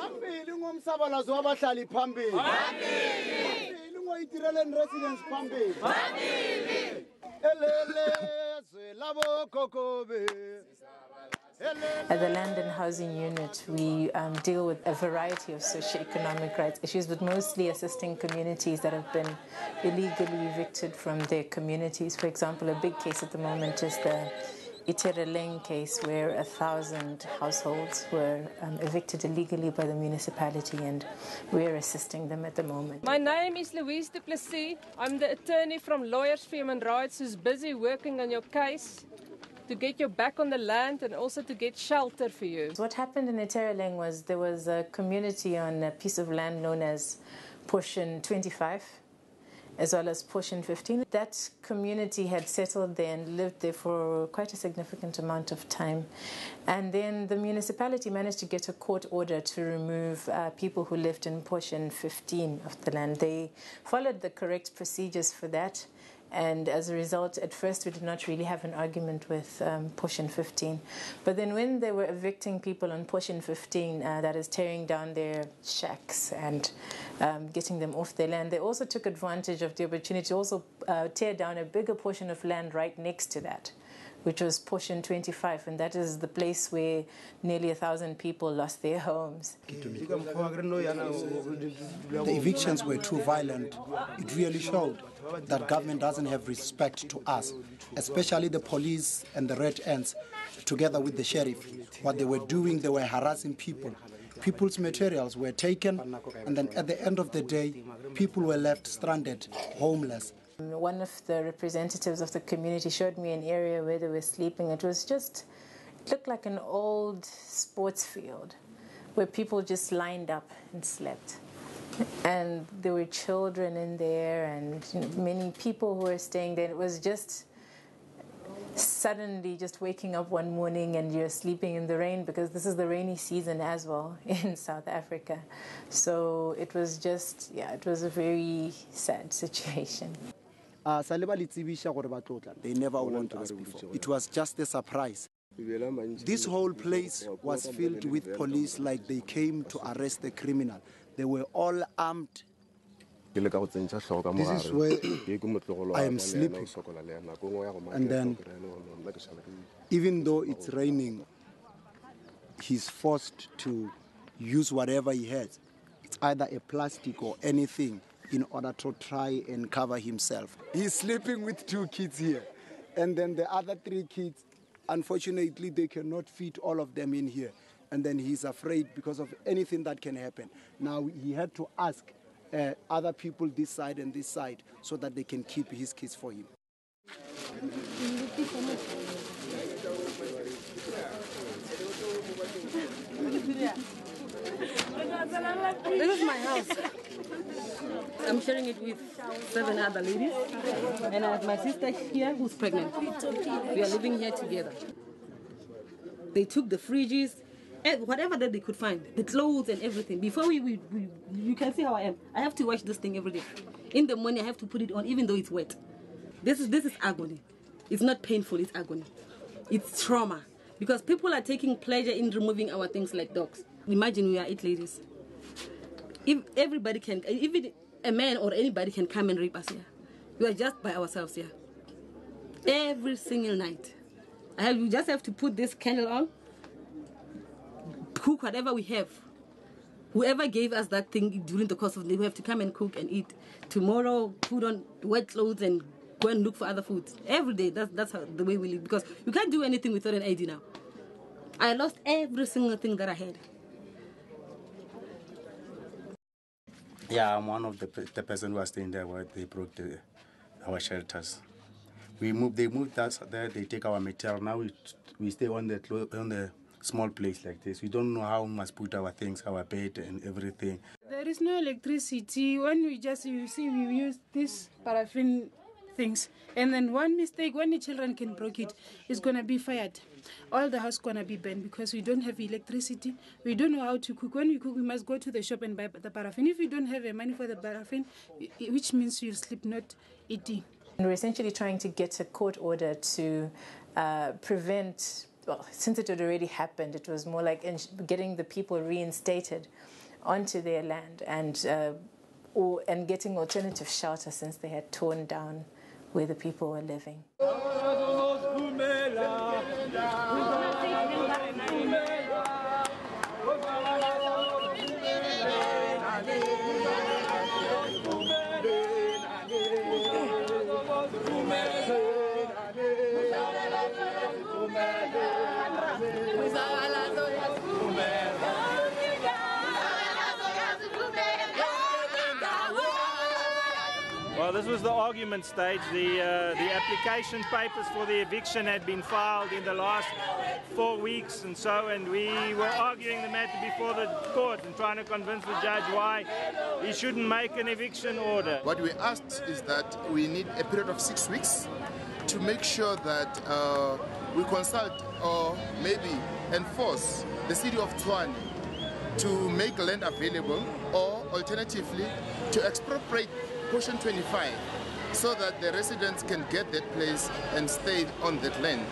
Phambili ngomsabalazo wabahlali phambili. Phambili ngoItiriling residents phambili. Phambili. Elelezwe labo kokobe. At the Land and Housing Unit, we deal with a variety of socio-economic rights issues, but mostly assisting communities that have been illegally evicted from their communities. For example, a big case at the moment is the Itiriling case, where 1,000 households were evicted illegally by the municipality, and we're assisting them at the moment. My name is Louise du Plessis. I'm the attorney from Lawyers for Human Rights who's busy working on your case to get you back on the land and also to get shelter for you. What happened in Itiriling was there was a community on a piece of land known as Portion 25, as well as Portion 15. That community had settled there and lived there for quite a significant amount of time. And then the municipality managed to get a court order to remove people who lived in Portion 15 of the land. They followed the correct procedures for that. And as a result, at first we did not really have an argument with Portion 15. But then when they were evicting people on Portion 15, that is tearing down their shacks and getting them off their land, they also took advantage of the opportunity to also tear down a bigger portion of land right next to that, which was Portion 25, and that is the place where nearly 1,000 people lost their homes. The evictions were too violent. It really showed that government doesn't have respect to us, especially the police and the Red Ants, together with the sheriff. What they were doing, they were harassing people. People's materials were taken, and then at the end of the day, people were left stranded, homeless. One of the representatives of the community showed me an area where they were sleeping. It looked like an old sports field where people just lined up and slept. And there were children in there and many people who were staying there. It was just suddenly just waking up one morning and you're sleeping in the rain, because this is the rainy season as well in South Africa. So it was just, it was a very sad situation. They never warned us before. It was just a surprise. This whole place was filled with police, like they came to arrest the criminal. They were all armed. This is where I am sleeping. And then, even though it's raining, he's forced to use whatever he has. It's either a plastic or anything in order to try and cover himself. He's sleeping with 2 kids here. And then the other 3 kids, unfortunately, they cannot fit all of them in here. And then he's afraid because of anything that can happen. Now he had to ask other people this side and this side so that they can keep his kids for him. This is my house. I'm sharing it with 7 other ladies, and I have my sister here who's pregnant. We are living here together. They took the fridges, whatever that they could find, the clothes and everything. Before you can see how I am. I have to wash this thing every day. In the morning I have to put it on even though it's wet. This is agony. It's not painful, it's agony. It's trauma. Because people are taking pleasure in removing our things like dogs. Imagine we are 8 ladies. If everybody can, even a man or anybody can come and rape us here. We are just by ourselves here. Every single night. You just have to put this candle on, cook whatever we have. Whoever gave us that thing during the course of the day, we have to come and cook and eat. Tomorrow, put on wet clothes and go and look for other foods. Every day, that's the way we live. Because you can't do anything without an ID now. I lost every single thing that I had. Yeah, I'm one of the person who was staying there where they broke our shelters. They moved us there, they take our material. Now we stay on the small place like this. We don't know how we must put our things, our bed and everything. There is no electricity. When we use this paraffin things. And then one mistake, when the children can break it, it's going to be fired. All the house going to be burned because we don't have electricity. We don't know how to cook. When we cook, we must go to the shop and buy the paraffin. If you don't have the money for the paraffin, which means you sleep not eating. And we're essentially trying to get a court order to prevent well, since it had already happened, it was more like getting the people reinstated onto their land and getting alternative shelter since they had torn down where the people were living. Well, this was the argument stage. The application papers for the eviction had been filed in the last 4 weeks and we were arguing the matter before the court and trying to convince the judge why he shouldn't make an eviction order. What we asked is that we need a period of 6 weeks to make sure that we consult or maybe enforce the city of Tshwane to make land available, or alternatively to expropriate portion 25 so that the residents can get that place and stay on that land.